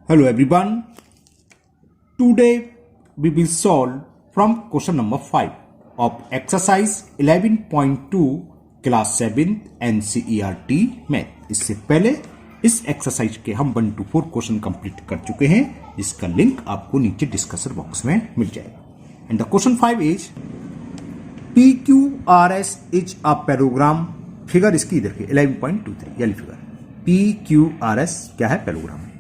Hello everyone. Today we will solve from question number 5 of exercise 11.2 class 7 NCERT math. इससे पहले इस exercise के हम 1 to 4 क्वेश्चन कंप्लीट कर चुके हैं, जिसका लिंक आपको नीचे डिस्कशन बॉक्स में मिल जाएगा। And the question 5 is PQRS is a parallelogram. Figure इसकी इधर की 11.23 यानी फिगर PQRS क्या है, पैराग्राम है।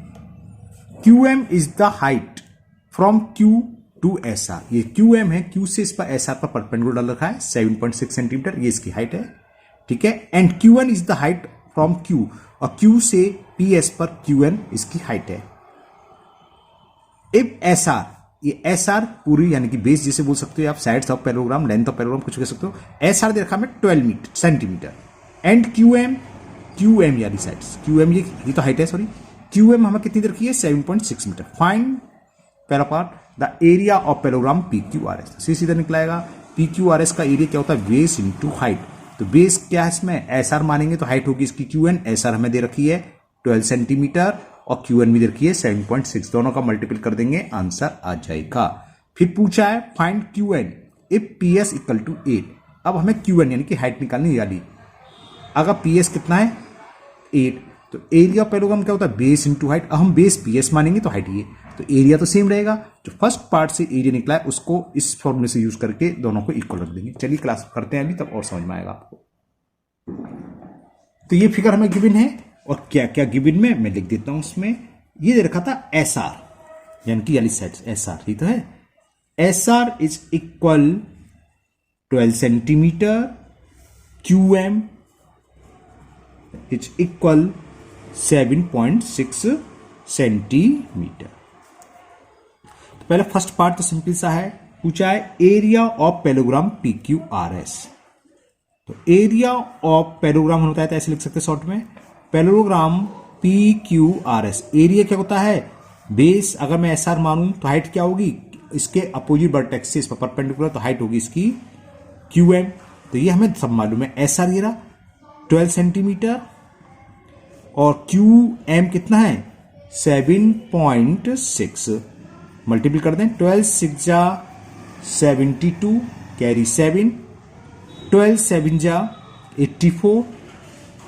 QM is the height from Q to SR। ये QM है, Q से इस पर SR पर परपेंडिकुलर रखा है 7.6 सेंटीमीटर, ये इसकी हाइट है, ठीक है। And QN is the height from Q, और Q से PS पर QN इसकी हाइट है। इफ SR, ये SR पूरी यानी कि बेस जिसे बोल सकते हो आप, साइड्स ऑफ पैराग्राम, लेंथ ऑफ पैराग्राम कुछ कह सकते हो। SR दे रखा है 12 सेंटीमीटर एंड QM यानी साइड्स, QM ये तो हाइट है, सॉरी QM हमें कितनी रखी है 7.6 मीटर। फाइंड पहला part the area of parallelogram PQRS। सीधा निकलाएगा PQRS का एरिया क्या होता है, बेस इंटू हाइट। तो बेस क्या है इसमें, SR मानेंगे तो हाइट होगी इसकी QN। SR हमें दे रखी है 12 सेंटीमीटर और QN भी दे रखी है 7.6, दोनों का मल्टीपल कर देंगे, आंसर आ जाएगा। फिर पूछा है find QN if PS equal to 8। अब हमें QN यानी कि हाइट निकालनी वाली। अगर PS कितना है 8, तो एरिया ऑफ पैराग्राम क्या होता है, बेस इंटू हाइट। अब हम बेस PS मानेंगे तो हाइट ये, तो एरिया तो सेम रहेगा। जो फर्स्ट पार्ट से एरिया निकला है उसको इस फॉर्मूले से यूज करके दोनों को इक्वल रख देंगे। चलिए क्लास करते हैं अभी, तब और समझ में आएगा आपको। तो ये फिगर हमें गिवन है, और क्या क्या गिवन में मैं लिख देता हूं। उसमें ये दे रखा था SR यानी कि साइड SR, ठीक तो है। SR is equal 12 centimetre, QM is equal 7.6 centimetre. तो पहले फर्स्ट पार्ट तो सिंपल सा है, पूछा है एरिया ऑफ पैराग्राम PQRS। तो एरिया ऑफ पैराग्राम होता है तो ऐसे लिख सकते हैं शॉर्ट में, पैराग्राम PQRS। एरिया क्या होता है, बेस अगर मैं SR मानूं तो हाइट क्या होगी, इसके अपोजिट वर्टेक्स से इस पर परपेंडिकुलर, तो हाइट होगी इसकी QM। तो ये हमें सब मालूम है। SR ये रहा 12 सेंटीमीटर और QM कितना है 7.6, मल्टीपल कर दें, 12 6 जा 72, कैरी 7, 12 7 जा 84,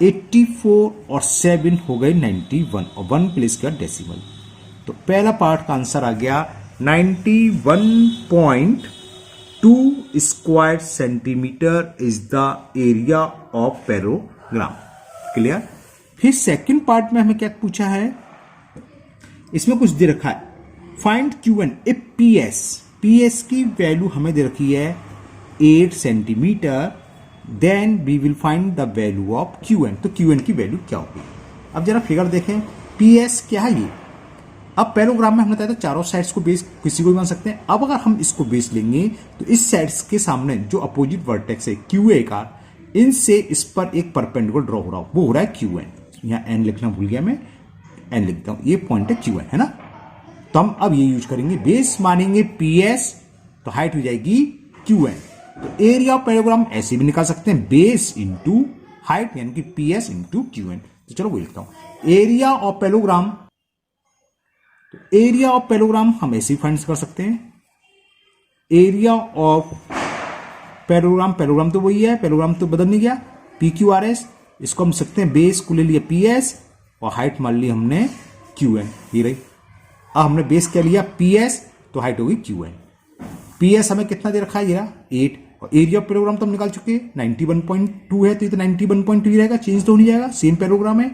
84 और 7 हो गए 91, और 1 प्लेस का डेसिमल। तो पहला पार्ट का आंसर आ गया 91.2 square centimetre is the area of parallelogram. Clear. फिर सेकंड पार्ट में हमें क्या पूछा है, इसमें कुछ दे रखा है, फाइंड QN इफ PS की वैल्यू हमें दे रखी है 8 centimetre, then we will find the value of QN। तो QN की वैल्यू क्या होगी। अब जरा फिगर देखें, PS क्या है ये। अब पैराग्राम में हमने बताया था चारों साइड्स को बेस किसी को भी मान सकते हैं। अब अगर हम इसको बेस लेंगे तो इस साइड्स के सामने जो अपोजिट वर्टेक्स है QA का, इनसे इस पर एक परपेंडिकुलर ड्रॉ हो रहा हो, वो हो रहा है QN। यहां N लिखना भूल गया मैं, N लिखता हूं, ये पॉइंट है QN, है ना। तो हम अब ये यूज करेंगे, बेस मानेंगे PS तो हाइट हो जाएगी QN। तो एरिया ऑफ पैराग्राम ऐसे भी निकाल सकते हैं, बेस इंटू हाइट यानी कि PS इंटू QN। तो चलो वो लिखता हूं, एरिया ऑफ पैराग्राम। तो एरिया ऑफ पैराग्राम हम ऐसे ही फाइंड कर सकते हैं, एरिया ऑफ पैराग्राम तो वही है, पैराग्राम तो बदल नहीं गया, PQRS। इसको हम सकते हैं, बेस को ले लिया PS और हाइट मान ली हमने QN, ये रही। अब हमने बेस क्या लिया PS, तो हाइट होगी QN। PS हमें कितना दे रखा है, ये रहा 8, और एरिया ऑफ पैराग्राम तो हम निकाल चुके हैं 91.2 है, तो ये तो 91.2 ही रहेगा, चेंज तो हो नहीं जाएगा, सेम पैराग्राम है।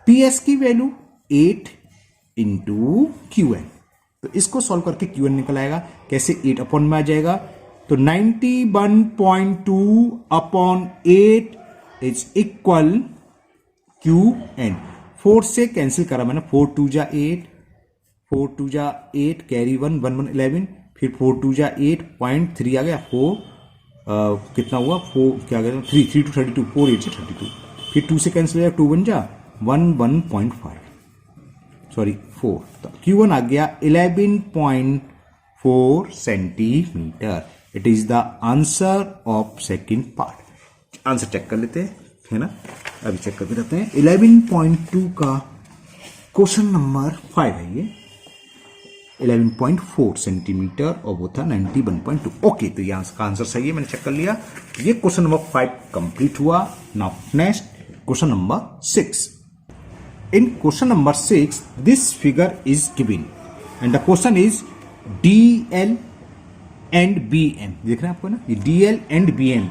PS की वैल्यू 8 इंटू QN, तो इसको सॉल्व करके QN निकल आएगा। कैसे, 8 अपॉन में आ जाएगा, तो 91.2 अपॉन 8 इज इक्वल QN। 4 से कैंसिल करा मैंने, 4 2 जा 8, 4 2 जा 8, कैरी 1 1 1 11, फिर 4 2 जा 8, 0.3 आ गया, 4 कितना हुआ, 4 क्या गया 3 3 टू 32, 4 8 से 32, फिर 2 से कैंसिल हो जाएगा, 2 1 जा 1 1.5, सॉरी 4। तो Q1 आ गया 11.4 centimetre. It is the answer of second part. Answer check कर लेते हैं, है ना, अभी चेक करके रहते हैं। 11.2 का क्वेश्चन नंबर 5 है ये, 11.4 सेंटीमीटर और वो था 91.2। ओके, तो यहाँ का आंसर सही है, मैंने चेक कर लिया। ये क्वेश्चन नंबर 5 कंप्लीट हुआ। Now next question number 6। In question number 6 this figure is given and the question is DL and BM। देख रहे हैं आपको ना, ये DL and BM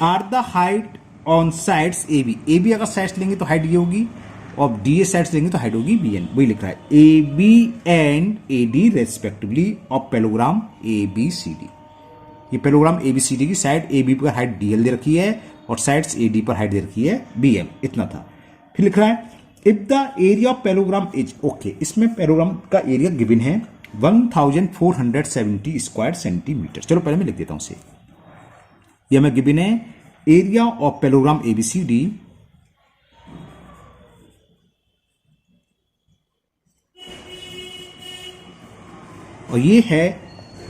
are the height on sides AB। AB अगर sides लेंगे तो हाइट ये होगी, और DA साइड्स लेंगे तो हाइट होगी BN। वही लिख रहा है AB and AD respectively of parallelogram ABCD। ये पैलोग्राम ABCD की साइड AB पर हाइट DL दे रखी है और साइड्स AD पर हाइट दे रखी है BM। इतना था। फिर लिख रहा है if the area of parallelogram is, okay, इसमें पैलोग्राम का एरिया गिवन है 1470 स्क्वायर सेंटीमीटर। चलो पहले मैं लिख देता हूं इसे। यह मैं गिवन है एरिया ऑफ पैलोग्राम ABCD और ये है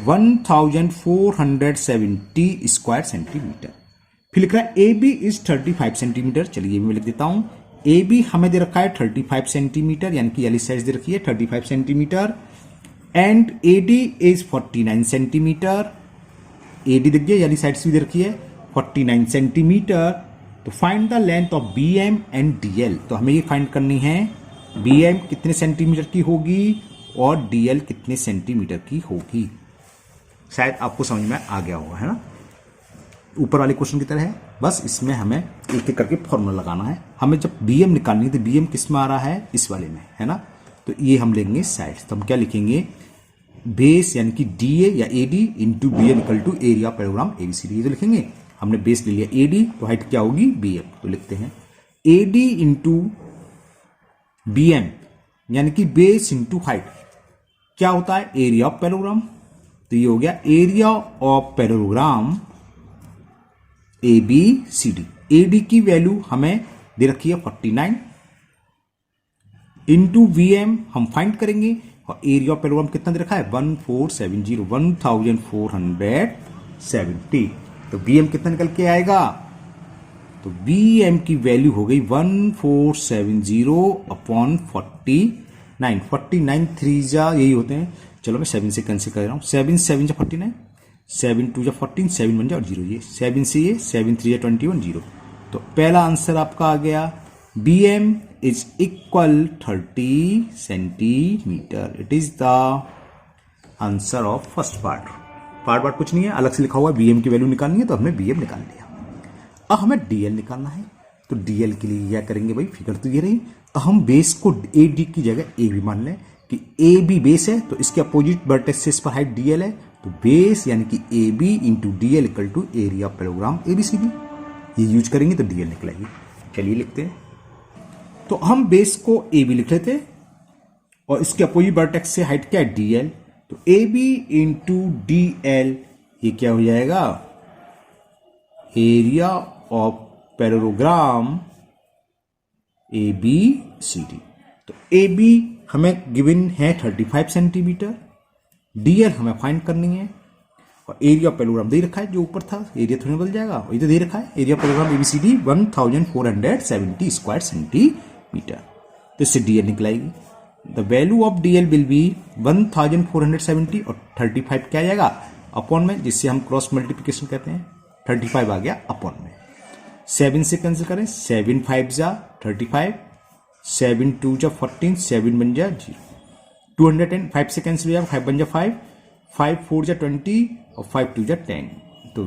1470 स्क्वायर सेंटीमीटर। फिर लिख रहा है AB इज 35 सेंटीमीटर। चलिए ये भी मैं लिख देता हूं। AB हमें दे रखा है 35 सेंटीमीटर, यानी कि एल साइज दे रखी है 35 centimetre, and AD is 49 centimetre. AD दिख गया, यानी साइड भी दे रखी है 49 सेंटीमीटर। तो find the length of BM and DL। तो हमें ये फाइंड करनी है BM कितने सेंटीमीटर की होगी और DL कितने सेंटीमीटर की होगी। शायद आपको समझ में आ गया होगा, है ना। ऊपर वाले क्वेश्चन की तरह है, बस इसमें हमें एक एक करके फॉर्मूला लगाना है। हमें जब BM निकालनी है तो BM किस में आ रहा है, इस वाले में, है ना। तो ये हम लेंगे साइड्स। तो हम क्या लिखेंगे, बेस यानी कि DA या AD into BM equal to area parallelogram ABCD। ये तो लिखेंगे। हमने बेस ले लिया AD, तो हाइट क्या होगी BM। तो लिखते हैं AD इंटू BM यानी कि बेस इंटू हाइट क्या होता है, एरिया ऑफ पैलोग्राम। तो ये हो गया area of parallelogram ABCD। AD की वैल्यू हमें दे रखी है 49 इंटू VM हम फाइंड करेंगे, और एरिया ऑफ पैलोग्राम कितना दे रखा है 1470। तो BM कितना निकल के आएगा, तो BM की वैल्यू हो गई 1470/49। 49 3 जा यही होते हैं। चलो मैं 7 से कैंसिल कर रहा हूं। 7 7 जा 49, 7 2 जा 14, 7 1 जा और 0। ये 7 से ये 7 3 जा 21, 0। तो पहला आंसर आपका आ गया BM is equal 30 centimetre. It is the answer of first part. Part कुछ नहीं है, अलग से लिखा हुआ है। BM की वैल्यू निकालनी है तो हमने BM निकाल लिया। अब हमें DL निकालना है। तो DL के लिए क्या करेंगे भाई, फिगर तो ये रही। हम बेस को AD की जगह AB मान लें कि AB बेस है, तो इसके अपोजिट वर्टेक्सेस पर हाइट DL है। तो बेस यानी कि AB into DL equal to area parallelogram ABCD। ये यूज करेंगे तो DL निकलेगी। चलिए लिखते हैं। तो हम बेस को AB लिख लेते और इसके अपोजिट वर्टेक्स से हाइट क्या है DL। तो AB इंटू DL ये क्या हो जाएगा, एरिया ऑफ पैलोग्राम ABCD। तो AB हमें गिवन है 35 सेंटीमीटर, DL हमें फाइंड करनी है, और एरिया ऑफ पैलोग्राम दे रखा है जो ऊपर था। एरिया थोड़ी बदल जाएगा, वही तो दे रखा है area parallelogram ABCD 1470 square centimetre. तो इससे DL निकलाएगी। The value of DL will be 1470 और 35 क्या आ जाएगा अपॉन में, जिससे हम क्रॉस मल्टीप्लिकेशन कहते हैं। 35 आ गया अपॉन में। 7 से कैंसिल करें, 7 5 जा 35, 7 2 जा 14, 7 1 जा 0, 210। 5 से कैंसिल हो जाएगा, 5 1 जा 5, 5 4 जा 20 और 5 2 जा 10। तो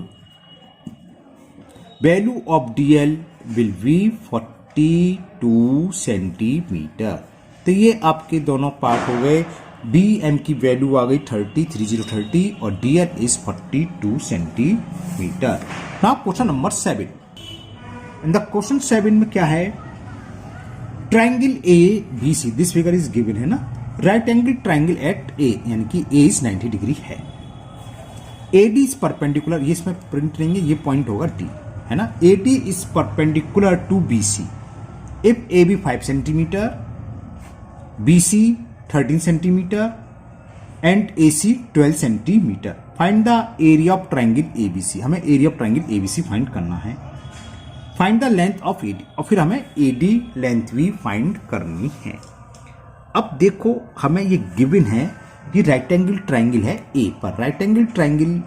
value of DL will B 42 centimetre. तो ये आपके दोनों पार्ट हो गए। BM की वैल्यू आ गई 30 और DL is 42 centimetre. Now question number 7। In the question 7 में क्या है, triangle ABC this figure is given है ना। Right angle triangle at A यानी कि A इज 90 डिग्री है। AD इज परपेंडिकुलर, ये इसमें प्रिंट नहीं है, ये पॉइंट होगा D, है ना। AD is perpendicular to BC if AB 5 centimetre, BC 13 centimetre and AC 12 centimetre. Find the area of triangle ABC। हमें area of triangle ABC find करना है। Find the length of AD, और फिर हमें AD length भी find करनी है। अब देखो हमें ये गिवन है, ये राइट एंगल ट्राइंगल है ए पर। राइट एंगल ट्राइंगल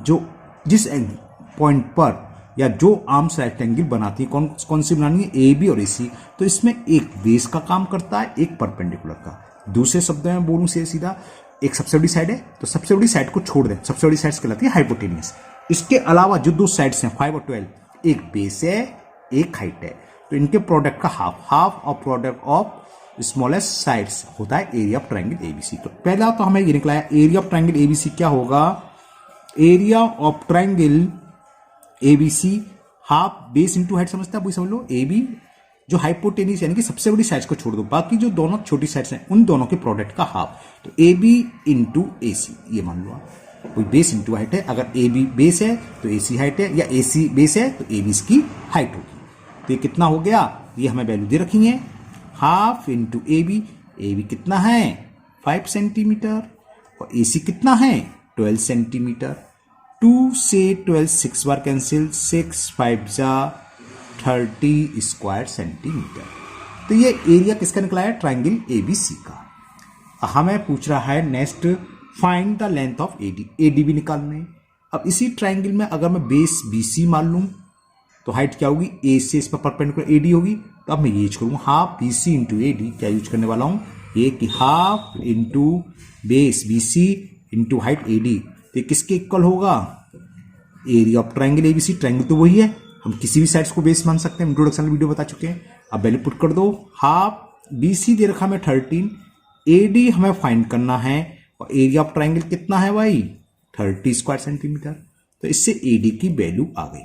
जो जिस पॉइंट पर या जो आर्म्स राइट एंगल बनाती है, कौन कौन सी बनानी है, ए बी और ए सी। तो इसमें एक बेस का काम करता है, एक परपेंडिकुलर का। दूसरे शब्दों में बोलूं से सीधा, एक सबसे बड़ी साइड है तो सबसे बड़ी साइड को छोड़ दें, सबसे बड़ी साइड कहलाती है हाइपोटेनियस। इसके अलावा जो दो साइड्स हैं 5 और 12, एक बेस है एक हाइट है, तो इनके प्रोडक्ट का half of product of smallest sides होता है एरिया ऑफ ट्राइंगल एबीसी। तो पहला तो हमें ये निकला है एरिया ऑफ ट्राइंगल एबीसी क्या होगा, area of triangle ABC half base into height, समझता है वही समझ लो। ए बी जो हाइपोटेनियस यानी कि सबसे बड़ी साइड्स को छोड़ दो, बाकी जो दोनों छोटी साइड्स हैं उन दोनों के प्रोडक्ट का हाफ, तो ए बी इंटू ए सी, ये मान लो आप कोई बेस इंटू हाइट है। अगर ए बी बेस है तो ए सी हाइट है, या ए सी बेस है तो ए बी इसकी हाइट होगी। तो ये कितना हो गया, ये हमें वैल्यू दे रखी है, हाफ इंटू ए बी कितना है 5 सेंटीमीटर, और ए सी कितना है 12 सेंटीमीटर। 2 से 12 6 बार कैंसिल, 6 5 जा 30 स्क्वायर सेंटीमीटर। तो ये एरिया किसका निकला है, ट्राइंगल एबीसी का। हमें पूछ रहा है next, find the length of AD, AD भी निकालना है। अब इसी ट्राइंगल में अगर मैं बेस बीसी मान लूं तो हाइट क्या होगी, ए से इस पर परपेंडिकुलर एडी होगी। तो अब मैं ये यूज करूंगा हाफ बीसी इंटू एडी, क्या यूज करने वाला हूं, ये कि half into base BC into height AD. तो किसके इक्वल होगा, area of triangle ABC. Triangle तो वही है, हम किसी भी साइड्स को बेस मान सकते हैं, इंट्रोडक्शन वीडियो बता चुके हैं। अब वैल्यू पुट कर दो, हाफ बीसी दे रखा हमें 13, एडी हमें फाइंड करना है, और एरिया ऑफ ट्राइंगल कितना है भाई 30 स्क्वायर सेंटीमीटर। तो इससे एडी की वैल्यू आ गई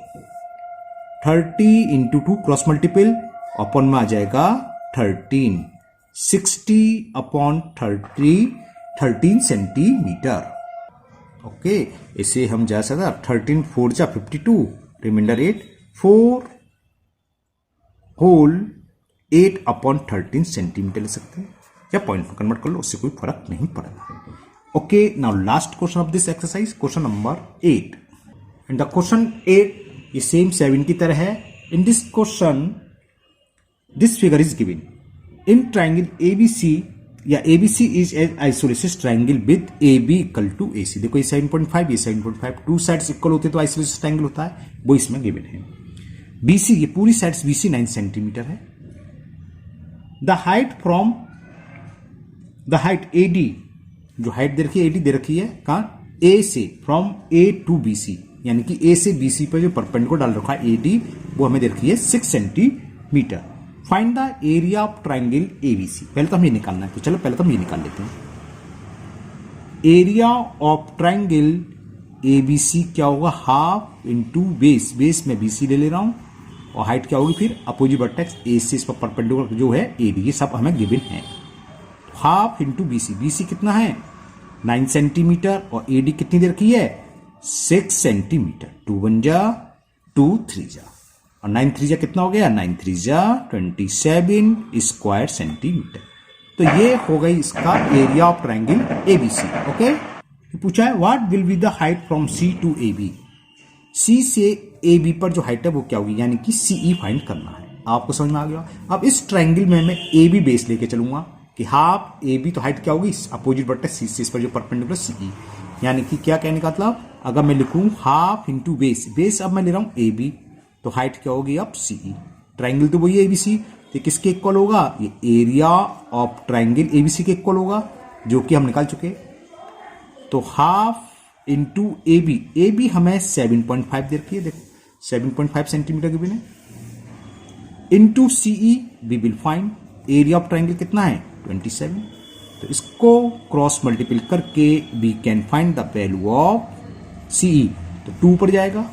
30 इंटू 2 क्रॉस मल्टीपल, अपन में आ जाएगा 13, 60 अपॉन 13 सेंटीमीटर। ओके, इसे हम जा सकता 13 4 जा 52, रिमाइंडर 8, 4 होल 8 अपॉन 13 सेंटीमीटर ले सकते हैं, या पॉइंट में कन्वर्ट कर लो, उससे कोई फर्क नहीं पड़ेगा। Okay, now last question of this exercise, question number 8। And the question 8 ये सेम 7 की तरह है। In this question this figure is given in triangle ABC, या ABC is as isosceles triangle with A B equal to A C. देखो ये 7.5 ये 7.5, two sides equal होते तो आइसोलेसिस ट्राइंगल होता है, वो इसमें गिवन है। बीसी ये पूरी साइड्स बीसी 9 सेंटीमीटर है। The height from the height AD, जो हाइट दे रखी है एडी दे रखी है कहां, ए से, फ्रॉम ए टू बीसी, यानी कि ए से बीसी पर जो परपेंडिकुलर डाल रखा है एडी, वो हमें दे रखी है 6 centimetre. Find the area of triangle ABC. पहले तो हम ये निकालना है, तो चलो पहले तो हम ये निकाल लेते हैं। एरिया ऑफ ट्राइंगल एबीसी क्या होगा, हाफ इंटू बेस, बेस में बीसी ले रहा हूं, और हाइट क्या होगी फिर अपोजिट वर्टेक्स ए से इस पर परपेंडिकुलर जो है एडी, ये सब हमें गिवन है। हाफ इंटू बीसी, बीसी कितना है 9 सेंटीमीटर, और एडी कितनी दे रखी है 6 सेंटीमीटर। 2 1 जा 2 3 जा, और 9 3 जा कितना हो गया, 9 3 जा 27 स्क्वायर सेंटीमीटर। तो ये हो गई इसका area of triangle ABC. Okay, पूछा है what will be the height from C to A B, C से ए बी पर जो हाइट है वो क्या होगी, यानी कि सीई फाइंड करना है। आपको समझ में आ गया। अब इस ट्राइंगल में मैं ए बी बेस लेके चलूंगा कि हाफ ए बी, तो हाइट क्या होगी अपोजिट वर्टेक्स सी से इस पर जो परपेंडिकुलर सीई, यानी कि क्या कहने का मतलब, अगर मैं लिखूं हाफ इंटू बेस, बेस अब मैं ले रहा हूं ए बी, तो हाइट क्या होगी अब सीई। ट्राइंगल तो वही है एबीसी, तो किसके इक्वल होगा, ये एरिया ऑफ ट्राइंगल एबीसी के इक्वल होगा, जो कि हम निकाल चुके। तो हाफ इंटू ए बी हमें 7.5 दे रखी है, देखो 7.5 सेंटीमीटर की बिना, into CE we will find area of triangle कितना है 27। तो इसको क्रॉस मल्टीपल करके we can find the value of CE, तो 2 पर जाएगा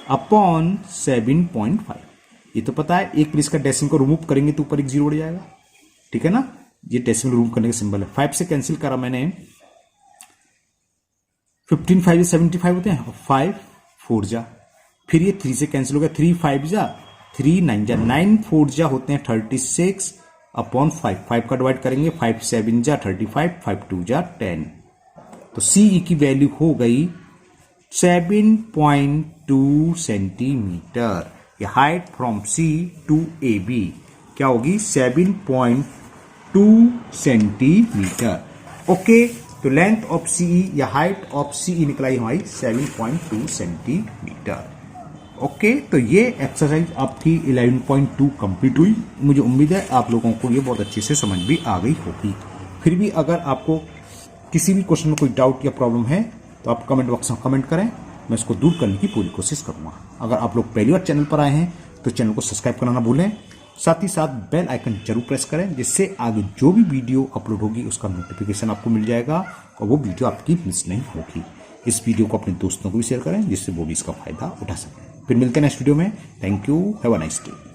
अपॉन 7.5। ये तो पता है, एक प्लेस का डेसिमल को रिमूव करेंगे तो ऊपर एक 0 उड़ जाएगा, ठीक है ना, ये डेसिमल रिमूव करने का सिंबल है। 5 से कैंसिल करा मैंने, 15 5 75 होते हैं, 5 4 जा, फिर ये 3 से कैंसिल हो गया, 3 5 जा 3 9 जा, 9 4 जा होते हैं 36 अपॉन 5, 5 का डिवाइड करेंगे, 5 7 जा 35, 5 2 जा 10। तो सीई की वैल्यू हो गई 7.2 सेंटीमीटर। ये height from C to A B क्या होगी 7.2 2 सेंटीमीटर। ओके, तो लेंथ ऑफ सीई या हाइट ऑफ सीई निकलाई हमारी 7.2 सेंटीमीटर। ओके, तो ये एक्सरसाइज आपकी 11.2 कंप्लीट हुई। मुझे उम्मीद है आप लोगों को ये बहुत अच्छे से समझ भी आ गई होगी। फिर भी अगर आपको किसी भी क्वेश्चन में कोई डाउट या प्रॉब्लम है तो आप कमेंट बॉक्स में कमेंट करें, मैं इसको दूर करने की पूरी कोशिश करूंगा। अगर आप लोग पहली बार चैनल पर आए हैं तो चैनल को सब्सक्राइब करना ना भूलें, साथ ही साथ बेल आइकन जरूर प्रेस करें, जिससे आगे जो भी वीडियो अपलोड होगी उसका नोटिफिकेशन आपको मिल जाएगा और वो वीडियो आपकी मिस नहीं होगी। इस वीडियो को अपने दोस्तों को भी शेयर करें, जिससे वो भी इसका फायदा उठा सकें। फिर मिलते हैं नेक्स्ट वीडियो में। Thank you, have a nice day.